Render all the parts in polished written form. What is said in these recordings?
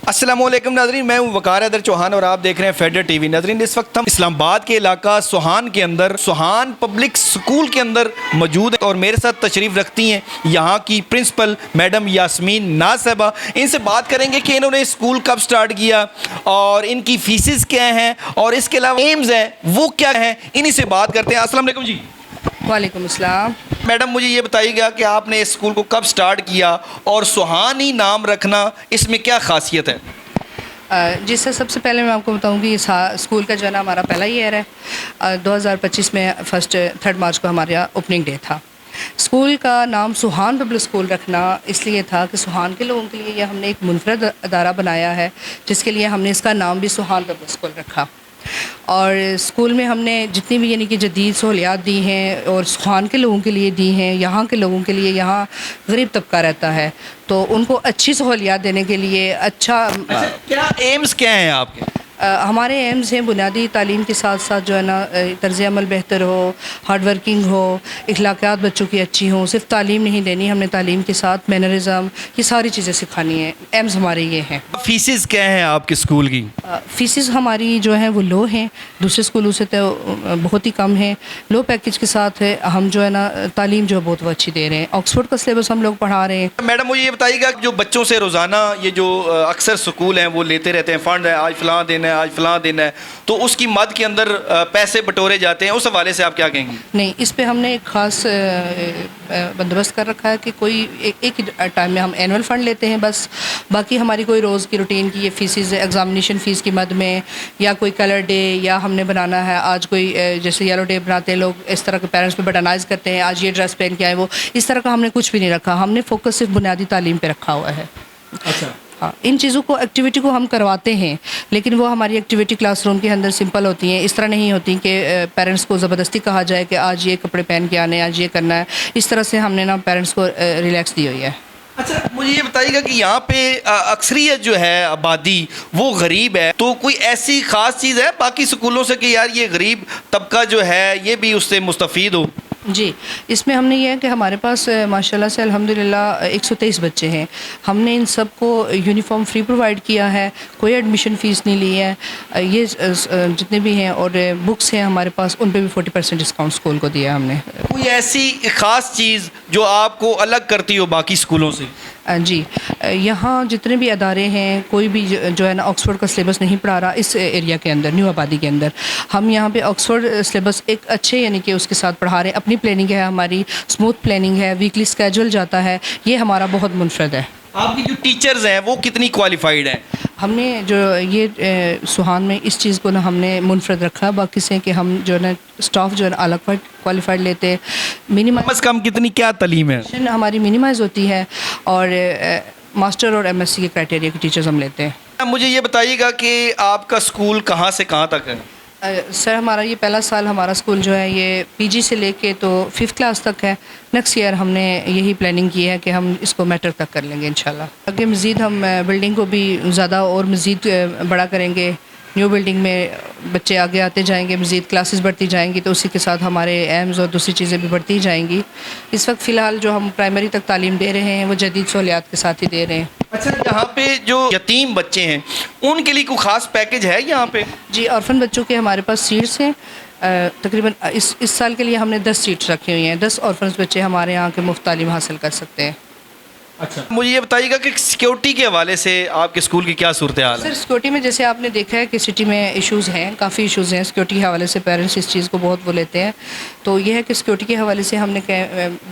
अस्सलाम वालेकुम नाज़रीन, मैं हूँ वकार हैदर चौहान और आप देख रहे हैं फेडर टीवी। नाज़रीन, इस वक्त हम इस्लामाबाद के इलाका सुहान के अंदर सुहान पब्लिक स्कूल के अंदर मौजूद है और मेरे साथ तशरीफ़ रखती हैं यहाँ की प्रिंसिपल मैडम यास्मीन नाज साहबा। इनसे बात करेंगे कि इन्होंने स्कूल कब स्टार्ट किया और इनकी फ़ीसिस क्या हैं और इसके अलावा एम्स हैं वो क्या हैं, इन्हीं से बात करते हैं। अस्सलाम वालेकुम जी। वालेकुम अस्सलाम। मैडम, मुझे ये बताइएगा कि आपने इस स्कूल को कब स्टार्ट किया और सुहानी नाम रखना इसमें क्या खासियत है? जी सर, सबसे पहले मैं आपको बताऊं कि स्कूल का जो है ना हमारा पहला ईयर है। 2025 में 3 मार्च को हमारा ओपनिंग डे था। स्कूल का नाम सुहान पब्लिक स्कूल रखना इसलिए था कि सुहान के लोगों के लिए ये हमने एक मुनफरद अदारा बनाया है, जिसके लिए हमने इसका नाम भी सुहान पब्लिक स्कूल रखा। और स्कूल में हमने जितनी भी यानी कि जदीद सहूलियात दी हैं और सुहान के लोगों के लिए दी हैं, यहाँ के लोगों के लिए, यहाँ गरीब तबका रहता है तो उनको अच्छी सहूलियात देने के लिए अच्छा क्या एम्स क्या हैं आपके? हमारे एम्स हैं बुनियादी तालीम के साथ साथ जो है ना तर्ज़ अमल बेहतर हो, हार्ड वर्किंग हो, इखलाक़ियात बच्चों की अच्छी हों। सिर्फ तालीम नहीं देनी, हमने तालीम के साथ मैनरिज़म, ये सारी चीज़ें सिखानी है। एम्स हमारे ये हैं। फीसिस क्या हैं आपके स्कूल की? फ़ीसिस हमारी जो हैं वो लो हैं, दूसरे स्कूलों से तो बहुत ही कम है। लो पैकेज के साथ है, हम जो है ना तालीम जो बहुत वो अच्छी दे रहे हैं। ऑक्सफोर्ड का सिलेबस हम लोग पढ़ा रहे हैं। मैडम, मुझे ये बताइएगा जो बच्चों से रोज़ाना ये जो अक्सर स्कूल हैं वो लेते रहते हैं फ़ंड है, आज फ़लाँ दिन है, आज फ़लाँ दिन है, तो उसकी मद के अंदर पैसे बटोरे जाते हैं, उस हवाले से आप क्या कहेंगे? नहीं, इस पे हमने एक ख़ास बंदोबस्त कर रखा है कि कोई एक टाइम में हम एनुअल फ़ंड लेते हैं बस। बाकी हमारी कोई रोज़ की रूटीन की ये फ़ीसिस एग्ज़ामिनेशन फ़ीस की मद में, या कोई कलर डे, या हमने बनाना है आज कोई जैसे येलो डे बनाते हैं लोग, इस तरह के पेरेंट्स पे बटनाइज़ करते हैं, आज ये ड्रेस पहन के आए, वो इस तरह का हमने कुछ भी नहीं रखा। हमने फ़ोकस सिर्फ बुनियादी तालीम पे रखा हुआ है। अच्छा। हाँ, इन चीज़ों को एक्टिविटी को हम करवाते हैं, लेकिन वो हमारी एक्टिविटी क्लासरूम के अंदर सिंपल होती हैं। इस तरह नहीं होती कि पेरेंट्स को ज़बरदस्ती कहा जाए कि आज ये कपड़े पहन के आने, आज ये करना है। इस तरह से हमने ना पेरेंट्स को रिलैक्स दी हुई है। अच्छा, मुझे ये बताइएगा कि यहाँ पे अक्सरियत जो है आबादी वो गरीब है, तो कोई ऐसी ख़ास चीज़ है बाकी स्कूलों से कि यार ये गरीब तबका जो है ये भी उससे मुस्तफ़ीद हो? जी, इसमें हमने ये है कि हमारे पास माशाल्लाह से अल्हम्दुलिल्लाह 123 बच्चे हैं। हमने इन सब को यूनिफ़ॉर्म फ्री प्रोवाइड किया है, कोई एडमिशन फ़ीस नहीं ली है। ये जितने भी हैं और बुक्स हैं हमारे पास, उन पे भी 40% डिस्काउंट स्कूल को दिया हमने। कोई ऐसी ख़ास चीज़ जो आपको अलग करती हो बाकी स्कूलों से? जी, यहाँ जितने भी अदारे हैं, कोई भी जो है ना ऑक्सफोर्ड का सिलेबस नहीं पढ़ा रहा इस एरिया के अंदर, न्यू आबादी के अंदर। हम यहाँ पे ऑक्सफोर्ड सिलेबस एक अच्छे यानी कि उसके साथ पढ़ा रहे हैं। अपनी प्लानिंग है, हमारी स्मूथ प्लानिंग है, वीकली स्केड्यूल जाता है, ये हमारा बहुत मुनफरद है। आपकी जो टीचर्स हैं वो कितनी क्वालिफाइड हैं? हमने जो ये सुहान में इस चीज़ को ना हमने मुनफरद रखा बाकी से कि हम जो है ना स्टाफ जो है ना अलग क्वालिफाइड लेते हैं। कम से कम कितनी क्या तालीम है? हमारी मिनिमाइज़ होती है और मास्टर और एमएससी के क्राइटेरिया के टीचर्स हम लेते हैं। मुझे ये बताइएगा कि आपका स्कूल कहाँ से कहाँ तक है? सर, हमारा ये पहला साल हमारा स्कूल जो है ये पीजी से लेके तो 5th क्लास तक है। नेक्स्ट ईयर हमने यही प्लानिंग की है कि हम इसको मैट्रिक तक कर लेंगे इंशाल्लाह। आगे मज़ीद हम बिल्डिंग को भी ज़्यादा और मज़ीद बड़ा करेंगे। न्यू बिल्डिंग में बच्चे आगे आते जाएंगे, मज़ीद क्लासेस बढ़ती जाएंगी, तो उसी के साथ हमारे एम्स और दूसरी चीज़ें भी बढ़ती जाएंगी। इस वक्त फ़िलहाल जो हम प्राइमरी तक तालीम दे रहे हैं वो जदीद सहूलियात के साथ ही दे रहे हैं। अच्छा, यहाँ पे जो यतीम बच्चे हैं उनके लिए कोई ख़ास पैकेज है यहाँ पे? जी, ऑर्फन बच्चों के हमारे पास सीट्स हैं। तकरीबन इस साल के लिए हमने 10 सीट्स रखी हुई हैं। 10 ऑर्फन बच्चे हमारे यहाँ के मुफ्त तालीम हासिल कर सकते हैं। अच्छा, मुझे ये बताइएगा कि सिक्योरिटी के हवाले से आपके स्कूल की क्या सूरत हाल है? सर, सिक्योरिटी में जैसे आपने देखा है कि सिटी में इश्यूज़ हैं, काफ़ी इश्यूज़ हैं सिक्योरिटी के हवाले से। पेरेंट्स इस चीज़ को बहुत वो लेते हैं, तो ये है कि सिक्योरिटी के हवाले से हमने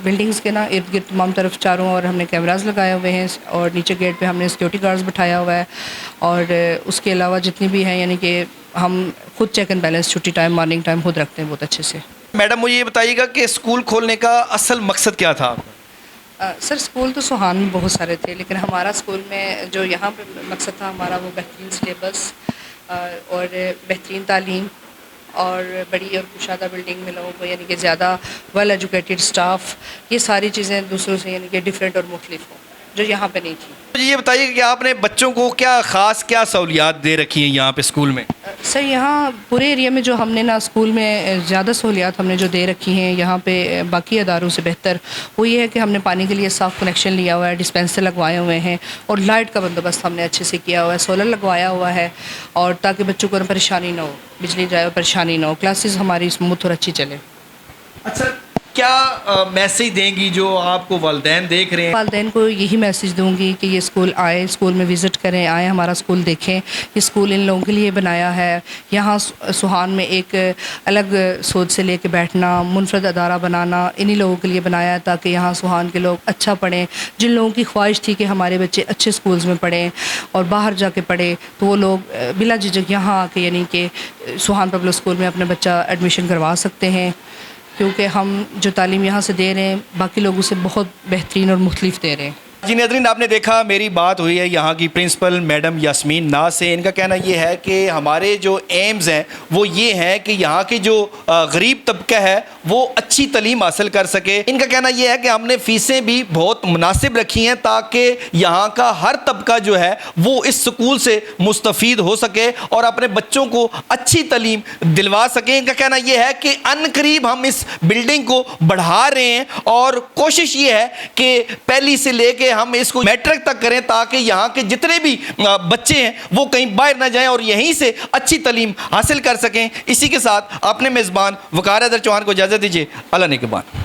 बिल्डिंग्स के ना इर्द गिर्द तमाम तरफ चारों और हमने कैमराज लगाए हुए हैं और नीचे गेट पे हमने सिक्योरिटी गार्ड्स बिठाया हुआ है। और उसके अलावा जितनी भी हैं यानी कि हम खुद चेक एंड बैलेंस छुट्टी टाइम, मॉर्निंग टाइम खुद रखते हैं बहुत अच्छे से। मैडम, मुझे ये बताइएगा कि स्कूल खोलने का असल मकसद क्या था? सर, स्कूल तो सुहान में बहुत सारे थे, लेकिन हमारा स्कूल में जो यहाँ पे मकसद था हमारा वो बेहतरीन सिलेबस और बेहतरीन तालीम और बड़ी और कुशादा बिल्डिंग में लोगों को यानी कि ज़्यादा वेल एजुकेटेड स्टाफ, ये सारी चीज़ें दूसरों से यानी कि डिफरेंट और मुख्तलिफ हों, जो यहाँ पे नहीं थी। मुझे ये बताइए कि आपने बच्चों को क्या ख़ास क्या सहूलियात दे रखी हैं यहाँ पे स्कूल में? सर यहाँ पूरे एरिया में जो हमने ना स्कूल में ज़्यादा सहूलियात हमने जो दे रखी हैं यहाँ पे बाकी अदारों से बेहतर वो ये है कि हमने पानी के लिए साफ़ कनेक्शन लिया हुआ है, डिस्पेंसर लगवाए हुए हैं और लाइट का बंदोबस्त हमने अच्छे से किया हुआ है, सोलर लगवाया हुआ है और ताकि बच्चों को परेशानी ना हो, बिजली जाए और परेशानी ना हो, क्लासेस हमारी स्मूथ और अच्छी चले। अच्छा, क्या मैसेज देंगी जो आपको वालिदैन देख रहे हैं? वालिदैन को यही मैसेज दूंगी कि ये स्कूल आए, स्कूल में विज़िट करें, आए हमारा स्कूल देखें। ये स्कूल इन लोगों के लिए बनाया है। यहाँ सुहान में एक अलग सोच से लेके बैठना, मुनफरद अदारा बनाना इन्हीं लोगों के लिए बनाया है ताकि यहाँ सुहान के लोग अच्छा पढ़ें। जिन लोगों की ख्वाहिश थी कि हमारे बच्चे अच्छे स्कूल्स में पढ़ें और बाहर जाके पढ़ें, तो वो लोग बिला झिझक यहाँ आके यानी कि सुहान पब्लिक स्कूल में अपना बच्चा एडमिशन करवा सकते हैं, क्योंकि हम जो तालीम यहाँ से दे रहे हैं बाकी लोगों से बहुत बेहतरीन और मुख्तलिफ दे रहे हैं। जी नाज़रीन, आपने देखा मेरी बात हुई है यहाँ की प्रिंसिपल मैडम यास्मीन नाज से। इनका कहना ये है कि हमारे जो एम्स हैं वो ये हैं कि यहाँ की जो गरीब तबका है वो अच्छी तालीम हासिल कर सके। इनका कहना ये है कि हमने फ़ीसें भी बहुत मुनासिब रखी हैं ताकि यहाँ का हर तबका जो है वो इस स्कूल से मुस्तफ़ीद हो सके और अपने बच्चों को अच्छी तालीम दिलवा सकें। इनका कहना ये है कि अनकरीब हम इस बिल्डिंग को बढ़ा रहे हैं और कोशिश ये है कि पहली से लेके हम इसको मैट्रिक तक करें ताकि यहाँ के जितने भी बच्चे हैं वो कहीं बाहर ना जाएं और यहीं से अच्छी तालीम हासिल कर सकें। इसी के साथ अपने मेज़बान वकार हैदर चौहान को इजाज़त दीजिए। अल्लाह ने के बाद।